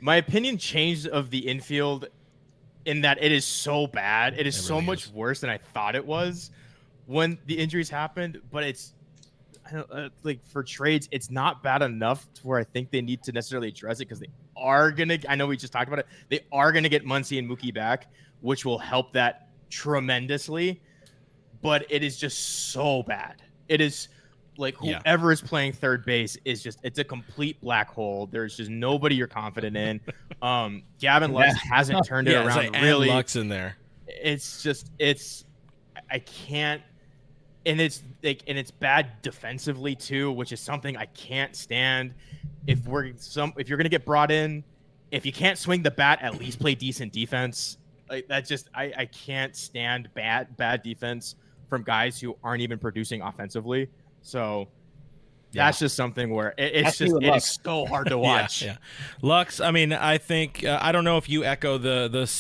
My opinion changed of the infield in that it is so bad. It is so much worse than I thought it was when the injuries happened. But it's like for trades, it's not bad enough to where I think they need to necessarily address it because they are gonna. I know we just talked about it. They are gonna get Muncy and Mookie back, which will help that tremendously. But it is just so bad. It is like whoever is playing third base is just, it's a complete black hole. There's just nobody you're confident in. Gavin Lux hasn't turned it around really. Lux in there. I can't, and it's bad defensively too, which is something I can't stand. If you're gonna get brought in, if you can't swing the bat, at least play decent defense. Like that just I can't stand bad defense from guys who aren't even producing offensively. So that's just something where it's so hard to watch. Yeah. Lux, I mean, I think I don't know if you echo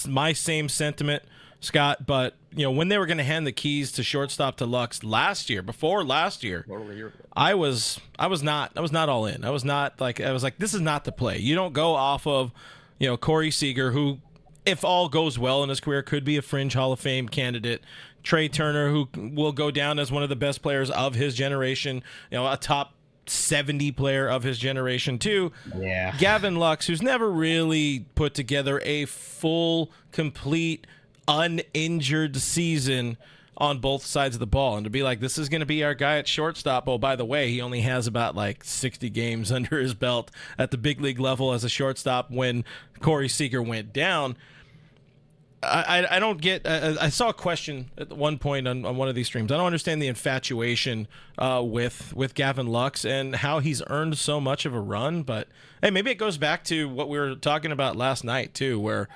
my same sentiment, Scott, but when they were going to hand the keys to shortstop to Lux before last year, I was not all in. I was like, this is not the play. You don't go off of Corey Seager, who, if all goes well in his career, could be a fringe Hall of Fame candidate. Trey Turner, who will go down as one of the best players of his generation, a top 70 player of his generation too. Yeah. Gavin Lux, who's never really put together a full, complete, uninjured season on both sides of the ball. And to be like, this is going to be our guy at shortstop. Oh, by the way, he only has about 60 games under his belt at the big league level as a shortstop when Corey Seager went down. I don't get. I saw a question at one point on one of these streams. I don't understand the infatuation with Gavin Lux and how he's earned so much of a run. But hey, maybe it goes back to what we were talking about last night too, where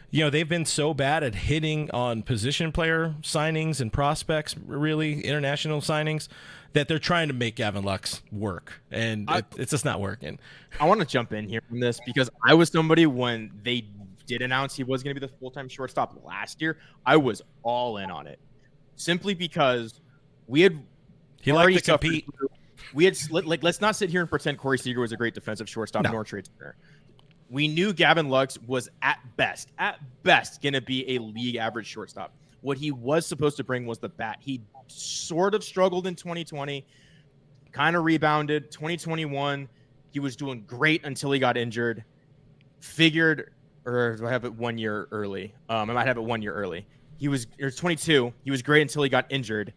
they've been so bad at hitting on position player signings and prospects, really international signings, that they're trying to make Gavin Lux work, and it's just not working. I want to jump in here from this because I was somebody when they did announce he was going to be the full-time shortstop last year. I was all in on it simply because he liked to compete. Let's not sit here and pretend Corey Seager was a great defensive shortstop nor trade center. We knew Gavin Lux was at best going to be a league average shortstop. What he was supposed to bring was the bat. He sort of struggled in 2020, kind of rebounded. 2021, he was doing great until he got injured. Or do I have it 1 year early? I might have it 1 year early. He was 22. He was great until he got injured.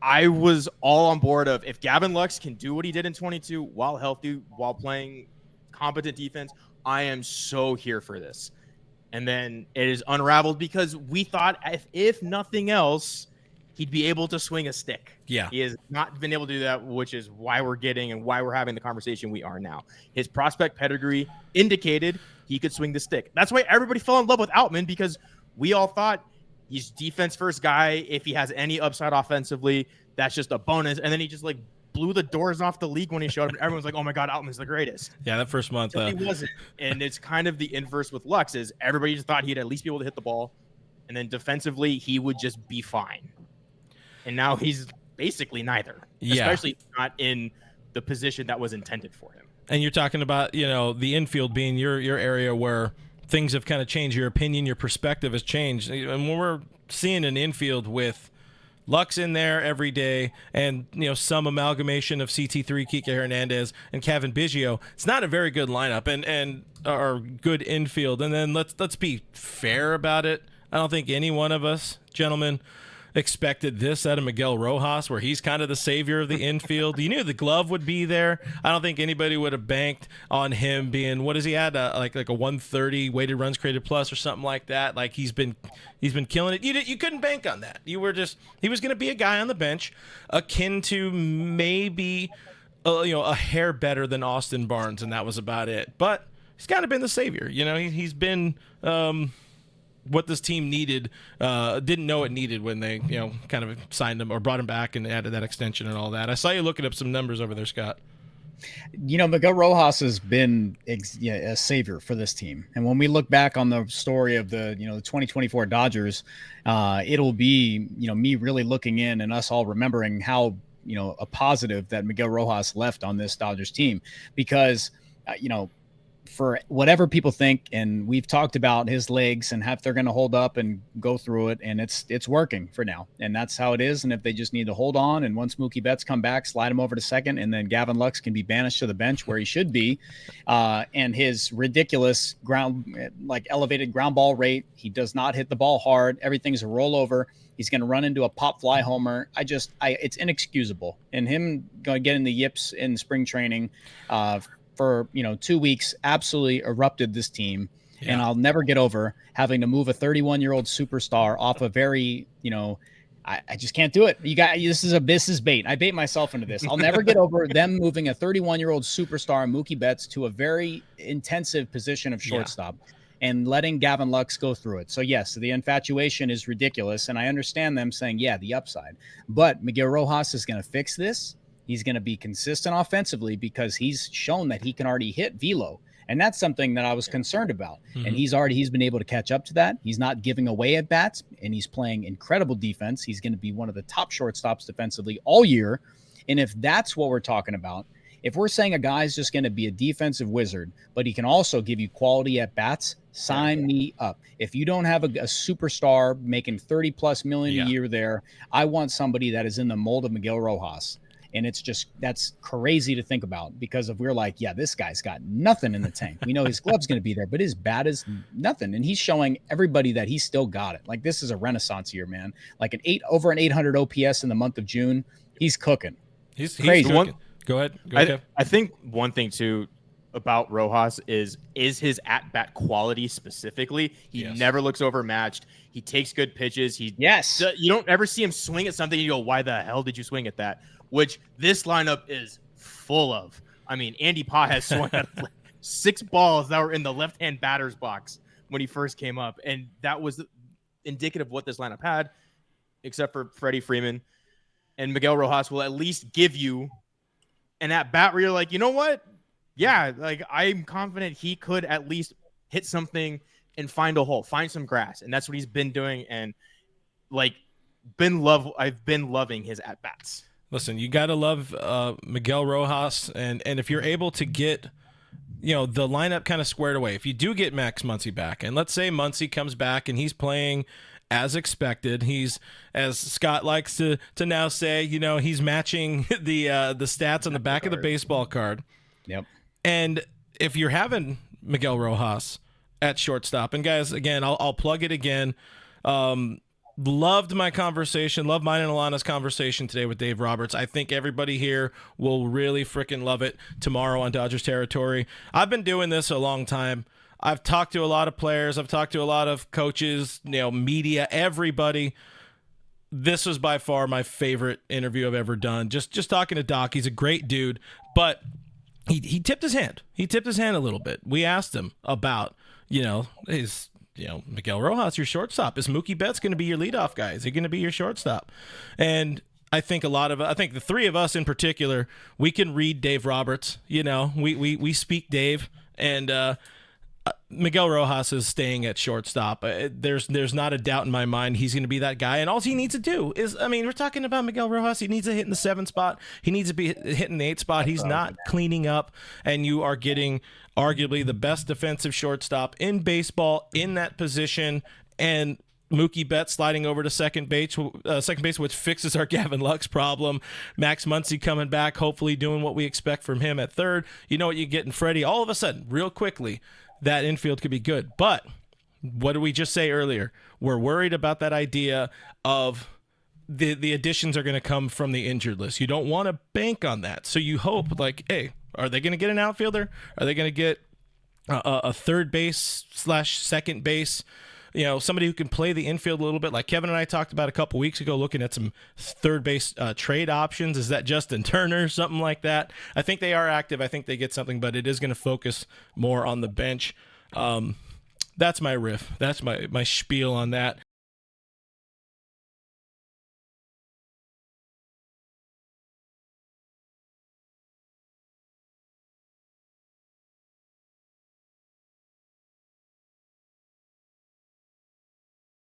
I was all on board of if Gavin Lux can do what he did in 22 while healthy, while playing competent defense, I am so here for this. And then it is unraveled because we thought if nothing else, he'd be able to swing a stick. Yeah. He has not been able to do that, which is why we're getting and why we're having the conversation we are now. His prospect pedigree indicated he could swing the stick. That's why everybody fell in love with Outman, because we all thought he's defense first guy. If he has any upside offensively, that's just a bonus. And then he just blew the doors off the league when he showed up. And everyone's like, oh my God, Outman's the greatest. Yeah, that first month. He wasn't. And it's kind of the inverse with Lux is everybody just thought he'd at least be able to hit the ball. And then defensively, he would just be fine. And now he's basically neither, especially not in the position that was intended for him. And you're talking about, the infield being your area where things have kind of changed. Your opinion, your perspective has changed. And when we're seeing an infield with Lux in there every day and, some amalgamation of CT3, Kike Hernandez, and Kevin Biggio, it's not a very good lineup and or good infield. And then let's be fair about it. I don't think any one of us, gentlemen, expected this out of Miguel Rojas, where he's kind of the savior of the infield. You knew the glove would be there. I don't think anybody would have banked on him being, what has he had, like a 130 weighted runs created plus or something like that. Like he's been killing it. You couldn't bank on that. He was going to be a guy on the bench akin to maybe a hair better than Austin Barnes, and that was about it. But he's kind of been the savior. He's been what this team needed, didn't know it needed when they, kind of signed him or brought him back and added that extension and all that. I saw you looking up some numbers over there, Scott. Miguel Rojas has been a savior for this team. And when we look back on the story of the 2024 Dodgers, it'll be, me really looking in and us all remembering how, a positive that Miguel Rojas left on this Dodgers team, because, for whatever people think, and we've talked about his legs and if they're going to hold up and go through it, and it's working for now, and that's how it is. And if they just need to hold on, and once Mookie Betts come back, slide him over to second, and then Gavin Lux can be banished to the bench where he should be, and his ridiculous elevated ground ball rate, he does not hit the ball hard, everything's a rollover. He's going to run into a pop fly homer. It's inexcusable. And him going getting the yips in spring training for 2 weeks absolutely erupted this team. Yeah. And I'll never get over having to move a 31-year-old superstar off a very, I just can't do it. This is bait. I bait myself into this. I'll never get over them moving a 31-year-old superstar, Mookie Betts, to a very intensive position of shortstop. Yeah. And letting Gavin Lux go through it. So yes, the infatuation is ridiculous. And I understand them saying, yeah, the upside. But Miguel Rojas is going to fix this. He's going to be consistent offensively because he's shown that he can already hit velo. And that's something that I was concerned about. Mm-hmm. And he's been able to catch up to that. He's not giving away at bats, and he's playing incredible defense. He's going to be one of the top shortstops defensively all year. And if that's what we're talking about, if we're saying a guy's just going to be a defensive wizard, but he can also give you quality at bats, sign me up. If you don't have a superstar making $30+ million a year there, I want somebody that is in the mold of Miguel Rojas. And that's crazy to think about, because if we're like, yeah, this guy's got nothing in the tank. We know his glove's going to be there, but his bat is nothing. And he's showing everybody that he's still got it. Like, this is a renaissance year, man. Like over an 800 OPS in the month of June. He's cooking. He's crazy. Go ahead. I think one thing too about Rojas is his at-bat quality specifically. He never looks overmatched. He takes good pitches. You don't ever see him swing at something and you go, why the hell did you swing at that? Which this lineup is full of. I mean, Andy Pa has swung at 6 balls that were in the left-hand batter's box when he first came up, and that was indicative of what this lineup had, except for Freddie Freeman. And Miguel Rojas will at least give you an at-bat where you're like, you know what? Yeah, like, I'm confident he could at least hit something and find a hole, find some grass. And that's what he's been doing. And I've been loving his at-bats. Listen, you got to love Miguel Rojas. And if you're able to get, the lineup kind of squared away, if you do get Max Muncy back, and let's say Muncy comes back and he's playing as expected, he's, as Scott likes to now say, he's matching the stats on the back of the baseball card. Yep. And if you're having Miguel Rojas at shortstop, and guys, again, I'll plug it again. Loved my conversation. Loved mine and Alana's conversation today with Dave Roberts. I think everybody here will really freaking love it tomorrow on Dodgers territory. I've been doing this a long time. I've talked to a lot of players. I've talked to a lot of coaches, media, everybody. This was by far my favorite interview I've ever done. Just talking to Doc. He's a great dude, but he tipped his hand. He tipped his hand a little bit. We asked him about, his, Miguel Rojas, your shortstop. Is Mookie Betts going to be your leadoff guy? Is he going to be your shortstop? And I think the three of us in particular, we can read Dave Roberts. We speak Dave, and Miguel Rojas is staying at shortstop. There's not a doubt in my mind he's going to be that guy. And all he needs to do is, we're talking about Miguel Rojas. He needs to hit in the 7 spot. He needs to be hitting the 8 spot. He's not cleaning up, and you are getting arguably the best defensive shortstop in baseball in that position. And Mookie Betts sliding over to second base, which fixes our Gavin Lux problem. Max Muncy coming back, hopefully doing what we expect from him at third. You know what you get in Freddie. All of a sudden, real quickly, that infield could be good. But what did we just say earlier? We're worried about that idea of the additions are going to come from the injured list. You don't want to bank on that. So you hope, hey, are they going to get an outfielder? Are they going to get a third base / second base? Somebody who can play the infield a little bit, like Kevin and I talked about a couple weeks ago, looking at some third base trade options. Is that Justin Turner, something like that? I think they are active. I think they get something, but it is going to focus more on the bench. That's my riff. That's my spiel on that.